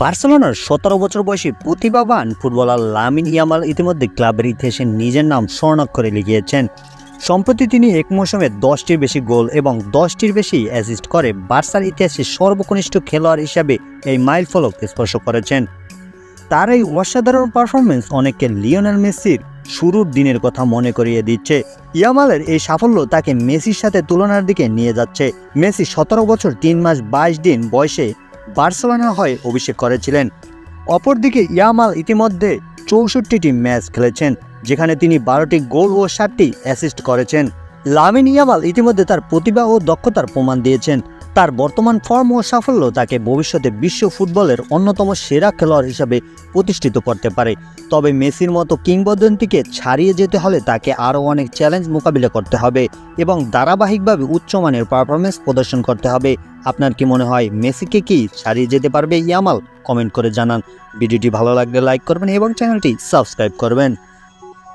বার্সেলোনার ১৭ বছর বয়সী প্রতিভাবান ফুটবলার লামিন ইয়ামাল ইতিমধ্যে ক্লাবের ইতিহাসে নিজের নাম স্বর্ণাক্ষরে লিখিয়েছেন। সম্প্রতি তিনি এক মৌসুমে 10টির বেশি গোল এবং 10টির বেশি অ্যাসিস্ট করে বার্সার ইতিহাসে সর্বকনিষ্ঠ খেলোয়াড় হিসাবে এই মাইলফলক স্পর্শ করেছেন। তার এই অসাধারণ পারফরমেন্স অনেককে লিওনেল মেসির শুরুর দিনের কথা মনে করিয়ে দিচ্ছে। ইয়ামালের এই সাফল্য তাকে মেসির সাথে তুলনার দিকে নিয়ে যাচ্ছে। মেসি 17 বছর 3 মাস 22 দিন বয়সে বার্সেলোনার হয়ে অভিষেক করেছিলেন। অপরদিকে ইয়ামাল ইতিমধ্যে 64টি ম্যাচ খেলেছেন, যেখানে তিনি 12টি গোল ও 7টি অ্যাসিস্ট করেছেন। লামিন ইয়ামাল ইতিমধ্যে তার প্রতিভা ও দক্ষতার প্রমাণ দিয়েছেন। তার বর্তমান ফর্ম ও সাফল্য তাকে ভবিষ্যতে বিশ্ব ফুটবলের অন্যতম সেরা খেলোয়াড় হিসাবে প্রতিষ্ঠিত করতে পারে। তবে মেসির মতো কিংবদন্তিকে ছাড়িয়ে যেতে হলে তাকে আরও অনেক চ্যালেঞ্জ মোকাবিলা করতে হবে এবং ধারাবাহিকভাবে উচ্চমানের পারফরমেন্স প্রদর্শন করতে হবে। আপনার কি মনে হয় মেসিকে কি ছাড়িয়ে যেতে পারবে ইয়ামাল? কমেন্ট করে জানান। ভিডিওটি ভালো লাগলে লাইক করবেন এবং চ্যানেলটি সাবস্ক্রাইব করবেন।